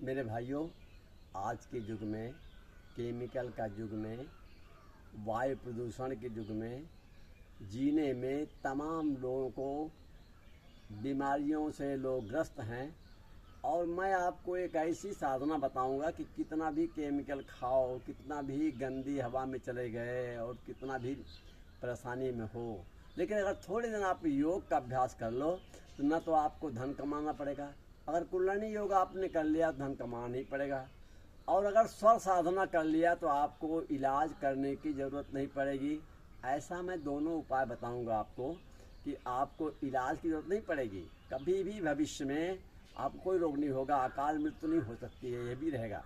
मेरे भाइयों, आज के युग में, केमिकल का युग में, वायु प्रदूषण के युग में जीने में तमाम लोगों को बीमारियों से लोग ग्रस्त हैं। और मैं आपको एक ऐसी साधना बताऊंगा कि कितना भी केमिकल खाओ, कितना भी गंदी हवा में चले गए और कितना भी परेशानी में हो, लेकिन अगर थोड़े दिन आप योग का अभ्यास कर लो तो न तो आपको धन कमाना पड़ेगा। अगर कुंडलिनी योग आपने कर लिया तो धन कमाना ही पड़ेगा, और अगर स्वर साधना कर लिया तो आपको इलाज करने की ज़रूरत नहीं पड़ेगी। ऐसा मैं दोनों उपाय बताऊंगा आपको कि आपको इलाज की ज़रूरत नहीं पड़ेगी। कभी भी भविष्य में आपको कोई रोग नहीं होगा, अकाल मृत्यु नहीं हो सकती है, यह भी रहेगा।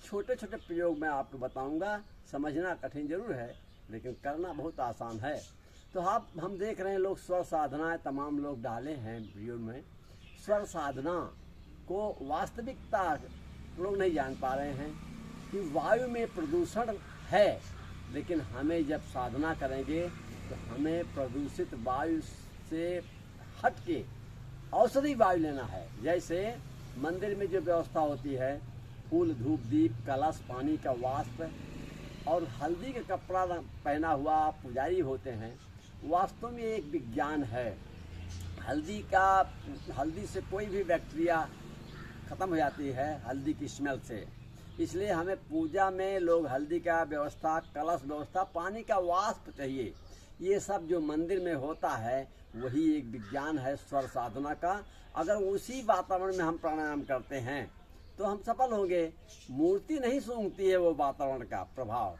छोटे छोटे प्रयोग मैं आपको बताऊंगा। समझना कठिन जरूर है लेकिन करना बहुत आसान है। तो हम देख रहे हैं लोग स्वर साधनाएँ तमाम लोग डाले हैं वीडियो में। स्वर साधना को वास्तविकता लोग नहीं जान पा रहे हैं कि वायु में प्रदूषण है, लेकिन हमें जब साधना करेंगे तो हमें प्रदूषित वायु से हट के औषधि वायु लेना है। जैसे मंदिर में जो व्यवस्था होती है, फूल, धूप, दीप, कलश, पानी का वाष्प और हल्दी का कपड़ा पहना हुआ पुजारी होते हैं, वास्तव में एक विज्ञान है। हल्दी से कोई भी बैक्टीरिया ख़त्म हो जाती है हल्दी की स्मेल से। इसलिए हमें पूजा में लोग हल्दी का व्यवस्था, कलश व्यवस्था, पानी का वाष्प चाहिए। ये सब जो मंदिर में होता है वही एक विज्ञान है स्वर साधना का। अगर उसी वातावरण में हम प्राणायाम करते हैं तो हम सफल होंगे। मूर्ति नहीं सूंघती है वो वातावरण का प्रभाव,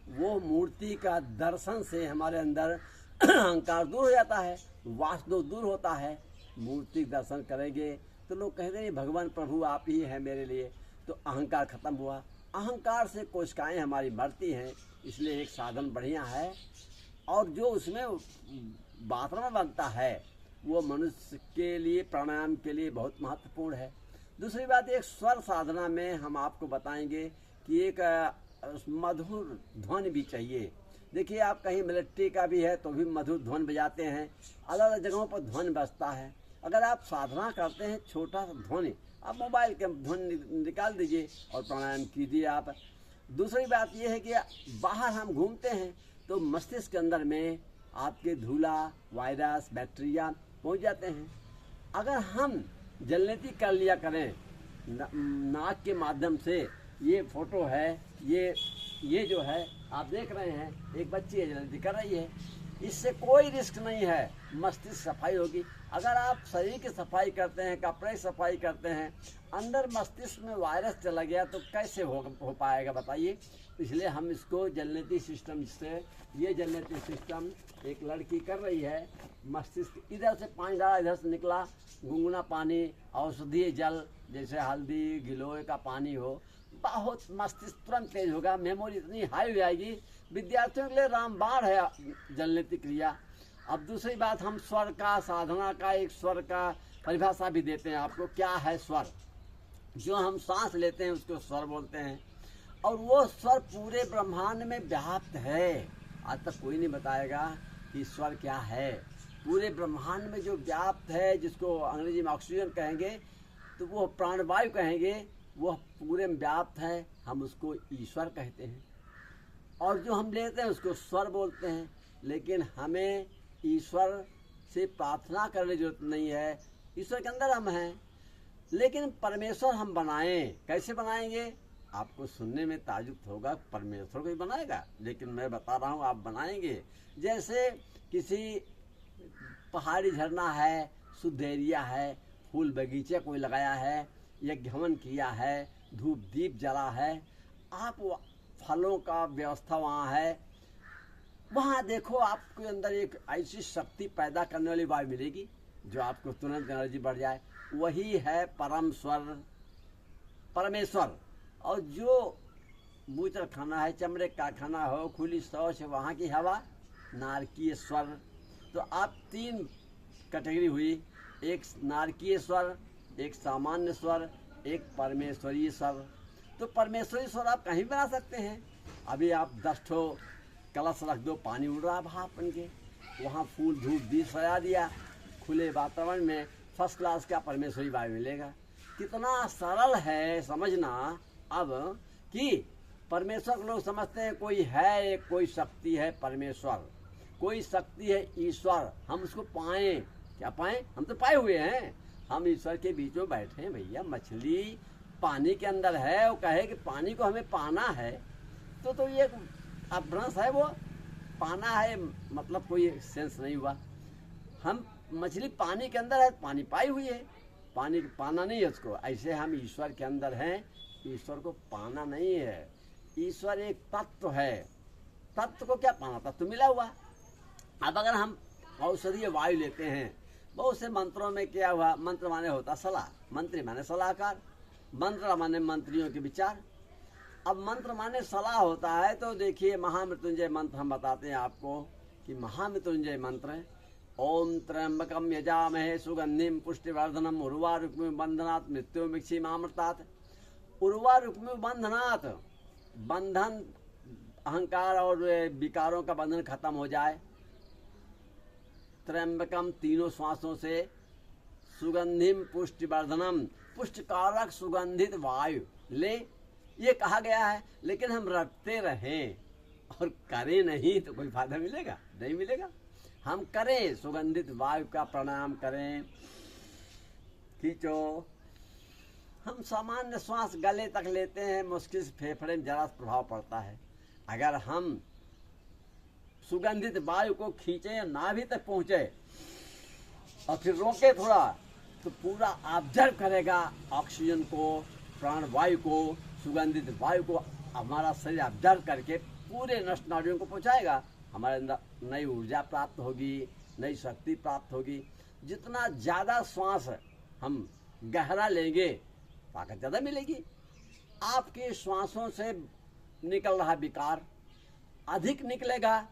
वो मूर्ति का दर्शन से हमारे अंदर अहंकार दूर हो जाता है, वासना दूर होता है। मूर्ति दर्शन करेंगे तो लोग कहते हैं भगवान प्रभु आप ही हैं मेरे लिए, तो अहंकार खत्म हुआ। अहंकार से कोशिकाएं हमारी मरती हैं, इसलिए एक साधन बढ़िया है। और जो उसमें वातावरण बनता है वो मनुष्य के लिए, प्राणायाम के लिए बहुत महत्वपूर्ण है। दूसरी बात, एक स्वर साधना में हम आपको बताएंगे कि एक मधुर ध्वनि भी चाहिए। देखिए, आप कहीं मिलिट्री का भी है तो भी मधुर ध्वनि बजाते हैं, अलग अलग जगहों पर ध्वनि बजता है। अगर आप साधना करते हैं, छोटा सा ध्वनि आप मोबाइल के ध्वनि निकाल दीजिए और प्राणायाम कीजिए आप। दूसरी बात यह है कि बाहर हम घूमते हैं तो मस्तिष्क के अंदर में आपके धूला, वायरस, बैक्टीरिया पहुंच जाते हैं। अगर हम जलनेती कर लिया करें नाक के माध्यम से, ये फोटो है, ये जो है आप देख रहे हैं, एक बच्ची है जलनेती कर रही है, इससे कोई रिस्क नहीं है, मस्तिष्क सफाई होगी। अगर आप शरीर की सफाई करते हैं, कपड़े की सफाई करते हैं, अंदर मस्तिष्क में वायरस चला गया तो कैसे हो पाएगा बताइए। इसलिए हम इसको जलनेती सिस्टम से, ये जलनेती सिस्टम एक लड़की कर रही है, मस्तिष्क इधर से पानी डाला, इधर से निकला, गुनगुना पानी, औषधीय जल जैसे हल्दी, गिलोय का पानी हो, बहुत मस्तिष्क तुरंत तेज होगा, मेमोरी इतनी हाई हो जाएगी। विद्यार्थियों के लिए रामबाण है जलनेती क्रिया। अब दूसरी बात, हम स्वर का, साधना का एक स्वर का परिभाषा भी देते हैं आपको। क्या है स्वर? जो हम सांस लेते हैं उसको स्वर बोलते हैं, और वो स्वर पूरे ब्रह्मांड में व्याप्त है। आज तक कोई नहीं बताएगा कि स्वर क्या है। पूरे ब्रह्मांड में जो व्याप्त है, जिसको अंग्रेजी में ऑक्सीजन कहेंगे तो वो प्राणवायु कहेंगे, वह पूरे में व्याप्त है, हम उसको ईश्वर कहते हैं। और जो हम लेते हैं उसको स्वर बोलते हैं। लेकिन हमें ईश्वर से प्रार्थना करने की जरूरत नहीं है, ईश्वर के अंदर हम हैं। लेकिन परमेश्वर हम बनाएं, कैसे बनाएंगे? आपको सुनने में ताज्जुब होगा, परमेश्वर को ही बनाएगा, लेकिन मैं बता रहा हूँ आप बनाएंगे। जैसे किसी पहाड़ी झरना है, शुद्ध एरिया है, फूल बगीचे कोई लगाया है, यज्ञ हवन किया है, धूप दीप जला है, आप फलों का व्यवस्था वहाँ है, वहाँ देखो आपके अंदर एक ऐसी शक्ति पैदा करने वाली वायु मिलेगी जो आपको तुरंत एनर्जी बढ़ जाए। वही है परम स्वर, परमेश्वर। और जो बूचड़ खाना है, चमड़े का खाना हो, खुली शौच, वहाँ की हवा नारकीय स्वर। तो आप तीन कैटेगरी हुई, एक नारकीय स्वर, एक सामान्य स्वर, एक परमेश्वरीय स्वर। तो परमेश्वरी स्वर आप कहीं बना सकते हैं। अभी आप 10 ठो कलश रख दो, पानी उड़ रहा भाप बन के, वहाँ फूल धूप दीप सजा दिया, खुले वातावरण में फर्स्ट क्लास का परमेश्वरी वायु मिलेगा। कितना सरल है समझना अब कि परमेश्वर को लोग समझते हैं कोई है, कोई शक्ति है परमेश्वर, कोई शक्ति है ईश्वर, हम उसको पाएं। क्या पाएं? हम तो पाए हुए हैं, हम ईश्वर के बीच में बैठे हैं भैया। मछली पानी के अंदर है, वो कहे कि पानी को हमें पाना है, तो ये अपभ्रंश है। वो पाना है मतलब कोई सेंस नहीं हुआ। हम मछली पानी के अंदर है, पानी पाई हुई है, पानी पाना नहीं है उसको। ऐसे हम ईश्वर के अंदर हैं, ईश्वर को पाना नहीं है। ईश्वर एक तत्व है, तत्व को क्या पाना? तत्व मिला हुआ। अब अगर हम औषधीय वायु लेते हैं, बहुत से मंत्रों में क्या हुआ? मंत्र माने होता सलाह, मंत्री माने सलाहकार, मंत्र माने मंत्रियों के विचार। अब मंत्र माने सलाह होता है, तो देखिए महामृत्युंजय मंत्र हम बताते हैं आपको कि महामृत्युंजय मंत्र ओम त्र्यंबकम यजामहे सुगंधिम पुष्टिवर्धनम उर्वारुकमिव बंधनात् मृत्युर्मुक्षीमामृतात्। उर्वारुकमिव बंधनात्, बंधन अहंकार और विकारों का बंधन खत्म हो जाए। त्र्यंबकम तीनों श्वासों से, सुगंधिम पुष्टिवर्धनम, पुष्टकारक सुगंधित वायु ले, ये कहा गया है। लेकिन हम रटते रहें और करें नहीं तो कोई फायदा मिलेगा? नहीं मिलेगा। हम करें, सुगंधित वायु का प्राणायाम करें, खींचो। हम सामान्य श्वास गले तक लेते हैं, मुश्किल से फेफड़े में जरा प्रभाव पड़ता है। अगर हम सुगंधित वायु को खींचे, नाभि तक पहुंचे और फिर रोके थोड़ा, तो पूरा ऑब्जर्व करेगा ऑक्सीजन को, प्राणवायु को, सुगंधित वायु को। हमारा शरीर ऑब्जर्व करके पूरे नस नाड़ियों को पहुंचाएगा। हमारे अंदर नई ऊर्जा प्राप्त होगी, नई शक्ति प्राप्त होगी। जितना ज़्यादा श्वास हम गहरा लेंगे, ताकत ज़्यादा मिलेगी। आपके श्वासों से निकल रहा विकार अधिक निकलेगा,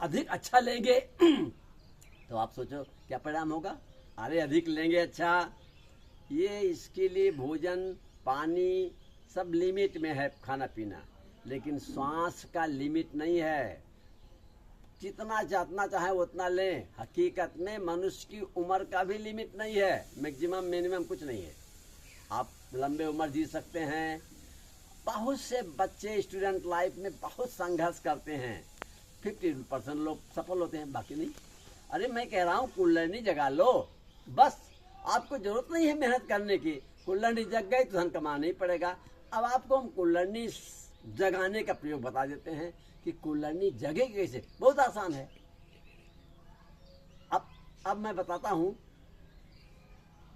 अधिक अच्छा लेंगे तो आप सोचो क्या परिणाम होगा? अरे अधिक लेंगे अच्छा। ये इसके लिए भोजन पानी सब लिमिट में है, खाना पीना, लेकिन श्वास का लिमिट नहीं है। जितना जितना चाहे उतना लें। हकीकत में मनुष्य की उम्र का भी लिमिट नहीं है, मैक्सिमम मिनिमम कुछ नहीं है। आप लंबे उम्र जी सकते हैं। बहुत से बच्चे स्टूडेंट लाइफ में बहुत संघर्ष करते हैं, 50% लोग सफल होते हैं, बाकी नहीं। अरे मैं कह रहा हूँ कुल्हड़ी जगा लो, बस आपको जरूरत नहीं है मेहनत करने की। कुल्हड़ी जग गई तो धन कमाना ही पड़ेगा। अब आपको हम कुल्हड़ी जगाने का प्रयोग बता देते हैं कि कुल्हड़ी जगे कैसे। बहुत आसान है। अब मैं बताता हूँ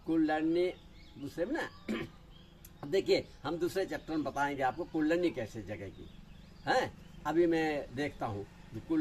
कुल्हड़ी दूसरे में ना देखिए, हम दूसरे चैप्टर में बताएंगे आपको कुल्हड़ी कैसे जगेगी। हैं, अभी मैं देखता हूँ